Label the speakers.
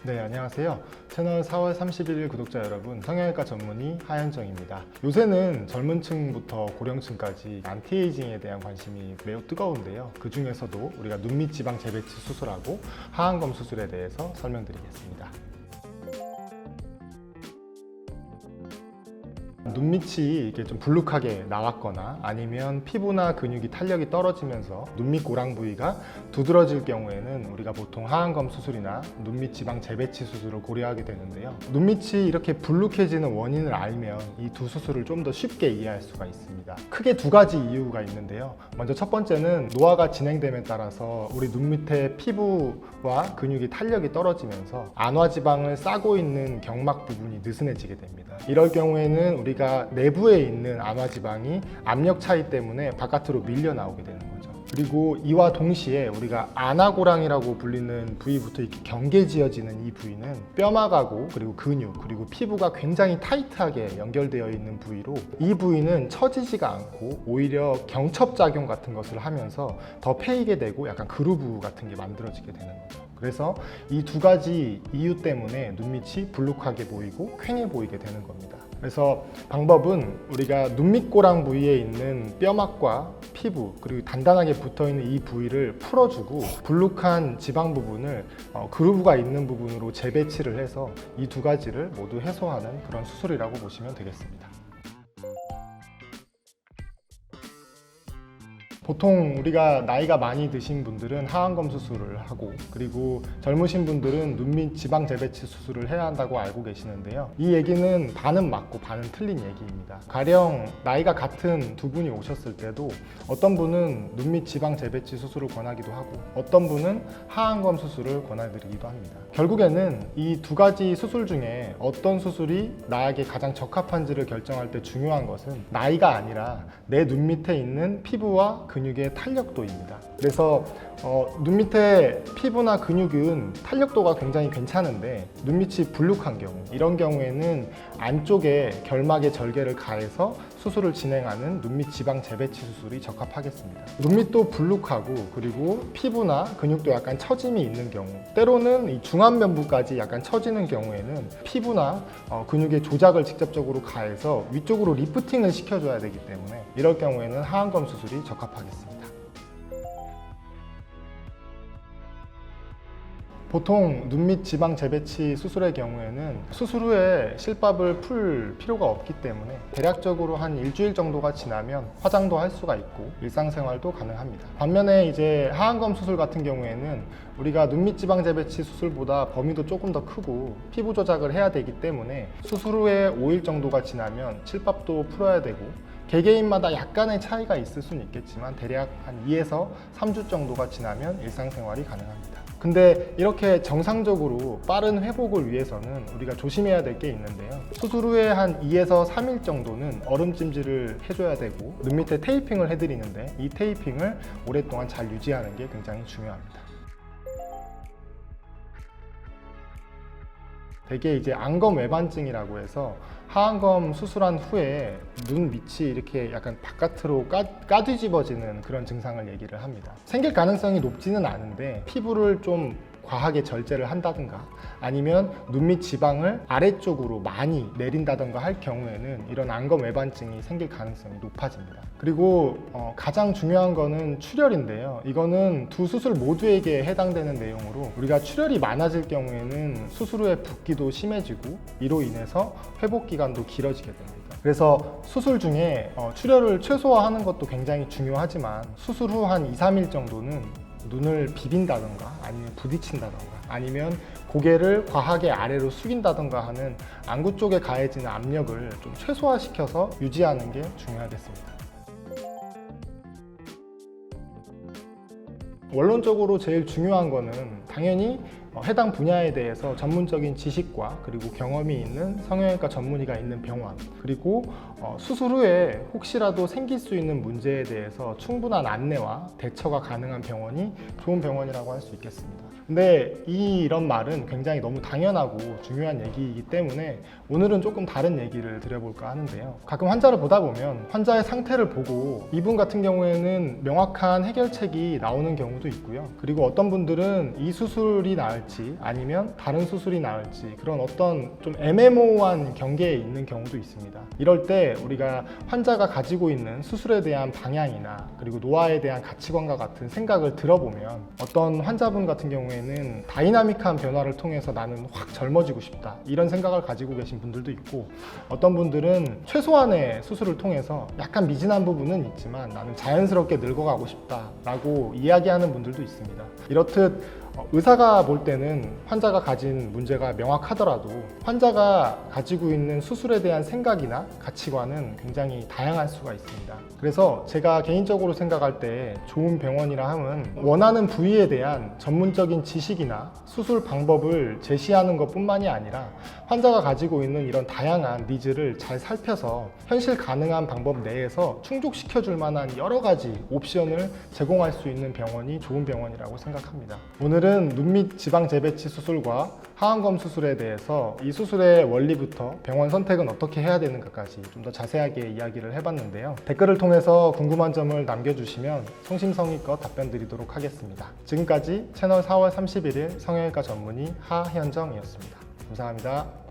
Speaker 1: 네, 안녕하세요. 채널 4월 31일 구독자 여러분, 성형외과 전문의 하현정입니다. 요새는 젊은 층부터 고령층까지 안티에이징에 대한 관심이 매우 뜨거운데요. 그 중에서도 우리가 눈밑 지방 재배치 수술하고 하안검 수술에 대해서 설명드리겠습니다. 눈밑이 이렇게 좀 불룩하게 나왔거나 아니면 피부나 근육이 탄력이 떨어지면서 눈밑 고랑 부위가 두드러질 경우에는 우리가 보통 하안검 수술이나 눈밑 지방 재배치 수술을 고려하게 되는데요. 눈밑이 이렇게 불룩해지는 원인을 알면 이 두 수술을 좀 더 쉽게 이해할 수가 있습니다. 크게 두 가지 이유가 있는데요. 먼저 첫 번째는 노화가 진행됨에 따라서 우리 눈밑의 피부와 근육이 탄력이 떨어지면서 안화지방을 싸고 있는 경막 부분이 느슨해지게 됩니다. 이럴 경우에는 우리가 내부에 있는 안화지방이 압력 차이 때문에 바깥으로 밀려 나오게 되는 거죠. 그리고 이와 동시에 우리가 안화고랑이라고 불리는 부위부터 이렇게 경계지어지는 이 부위는 뼈막하고 그리고 근육 그리고 피부가 굉장히 타이트하게 연결되어 있는 부위로 이 부위는 처지지가 않고 오히려 경첩작용 같은 것을 하면서 더 패이게 되고 약간 그루브 같은 게 만들어지게 되는 거죠. 그래서 이 두 가지 이유 때문에 눈밑이 불룩하게 보이고 퀭해 보이게 되는 겁니다. 그래서 방법은 우리가 눈밑고랑 부위에 있는 뼈막과 피부 그리고 단단하게 붙어있는 이 부위를 풀어주고 불룩한 지방 부분을 그루브가 있는 부분으로 재배치를 해서 이 두 가지를 모두 해소하는 그런 수술이라고 보시면 되겠습니다. 보통 우리가 나이가 많이 드신 분들은 하안검 수술을 하고 그리고 젊으신 분들은 눈밑 지방 재배치 수술을 해야 한다고 알고 계시는데요. 이 얘기는 반은 맞고 반은 틀린 얘기입니다. 가령 나이가 같은 두 분이 오셨을 때도 어떤 분은 눈밑 지방 재배치 수술을 권하기도 하고 어떤 분은 하안검 수술을 권해드리기도 합니다. 결국에는 이 두 가지 수술 중에 어떤 수술이 나에게 가장 적합한지를 결정할 때 중요한 것은 나이가 아니라 내 눈 밑에 있는 피부와 근육의 탄력도입니다. 그래서 눈 밑에 피부나 근육은 탄력도가 굉장히 괜찮은데 눈밑이 불룩한 경우 이런 경우에는 안쪽에 결막에 절개를 가해서 수술을 진행하는 눈밑 지방 재배치 수술이 적합하겠습니다. 눈밑도 불룩하고 그리고 피부나 근육도 약간 처짐이 있는 경우 때로는 이 중안면부까지 약간 처지는 경우에는 피부나 근육의 조작을 직접적으로 가해서 위쪽으로 리프팅을 시켜줘야 되기 때문에 이럴 경우에는 하안검 수술이 적합하겠습니다. 보통 눈밑 지방 재배치 수술의 경우에는 수술 후에 실밥을 풀 필요가 없기 때문에 대략적으로 한 일주일 정도가 지나면 화장도 할 수가 있고 일상생활도 가능합니다. 반면에 이제 하안검 수술 같은 경우에는 우리가 눈밑 지방 재배치 수술보다 범위도 조금 더 크고 피부 조작을 해야 되기 때문에 수술 후에 5일 정도가 지나면 실밥도 풀어야 되고 개개인마다 약간의 차이가 있을 수는 있겠지만 대략 한 2에서 3주 정도가 지나면 일상생활이 가능합니다. 근데 이렇게 정상적으로 빠른 회복을 위해서는 우리가 조심해야 될 게 있는데요. 수술 후에 한 2에서 3일 정도는 얼음찜질을 해줘야 되고 눈 밑에 테이핑을 해드리는데 이 테이핑을 오랫동안 잘 유지하는 게 굉장히 중요합니다. 대개 이제 안검 외반증이라고 해서 하안검 수술한 후에 눈 밑이 이렇게 약간 바깥으로 까뒤집어지는 그런 증상을 얘기를 합니다. 생길 가능성이 높지는 않은데 피부를 좀 과하게 절제를 한다든가 아니면 눈밑 지방을 아래쪽으로 많이 내린다든가 할 경우에는 이런 안검 외반증이 생길 가능성이 높아집니다. 그리고 가장 중요한 거는 출혈인데요. 이거는 두 수술 모두에게 해당되는 내용으로 우리가 출혈이 많아질 경우에는 수술 후에 붓기도 심해지고 이로 인해서 회복 기간도 길어지게 됩니다. 그래서 수술 중에 출혈을 최소화하는 것도 굉장히 중요하지만 수술 후 한 2, 3일 정도는 눈을 비빈다던가 아니면 부딪힌다던가 아니면 고개를 과하게 아래로 숙인다던가 하는 안구 쪽에 가해지는 압력을 좀 최소화시켜서 유지하는 게 중요하겠습니다. 원론적으로 제일 중요한 거는 당연히 해당 분야에 대해서 전문적인 지식과 그리고 경험이 있는 성형외과 전문의가 있는 병원 그리고 수술 후에 혹시라도 생길 수 있는 문제에 대해서 충분한 안내와 대처가 가능한 병원이 좋은 병원이라고 할 수 있겠습니다. 근데 이런 말은 굉장히 너무 당연하고 중요한 얘기이기 때문에 오늘은 조금 다른 얘기를 드려볼까 하는데요. 가끔 환자를 보다 보면 환자의 상태를 보고 이분 같은 경우에는 명확한 해결책이 나오는 경우도 있고요. 그리고 어떤 분들은 이 수술이 나을 나을지 아니면 다른 수술이 나을지 그런 어떤 좀 애매모호한 경계에 있는 경우도 있습니다. 이럴 때 우리가 환자가 가지고 있는 수술에 대한 방향이나 그리고 노화에 대한 가치관과 같은 생각을 들어보면 어떤 환자분 같은 경우에는 다이나믹한 변화를 통해서 나는 확 젊어지고 싶다 이런 생각을 가지고 계신 분들도 있고, 어떤 분들은 최소한의 수술을 통해서 약간 미진한 부분은 있지만 나는 자연스럽게 늙어가고 싶다라고 이야기하는 분들도 있습니다. 이렇듯 의사가 볼 때는 환자가 가진 문제가 명확하더라도 환자가 가지고 있는 수술에 대한 생각이나 가치관은 굉장히 다양할 수가 있습니다. 그래서 제가 개인적으로 생각할 때 좋은 병원이라 함은 원하는 부위에 대한 전문적인 지식이나 수술 방법을 제시하는 것뿐만이 아니라 환자가 가지고 있는 이런 다양한 니즈를 잘 살펴서 현실 가능한 방법 내에서 충족시켜줄 만한 여러 가지 옵션을 제공할 수 있는 병원이 좋은 병원이라고 생각합니다. 오늘은 눈 밑 지방 재배치 수술과 하안검 수술에 대해서 이 수술의 원리부터 병원 선택은 어떻게 해야 되는가까지 좀 더 자세하게 이야기를 해봤는데요. 댓글을 통해서 궁금한 점을 남겨주시면 성심성의껏 답변 드리도록 하겠습니다. 지금까지 채널 4월 31일 성형외과 전문의 하현정이었습니다. 감사합니다.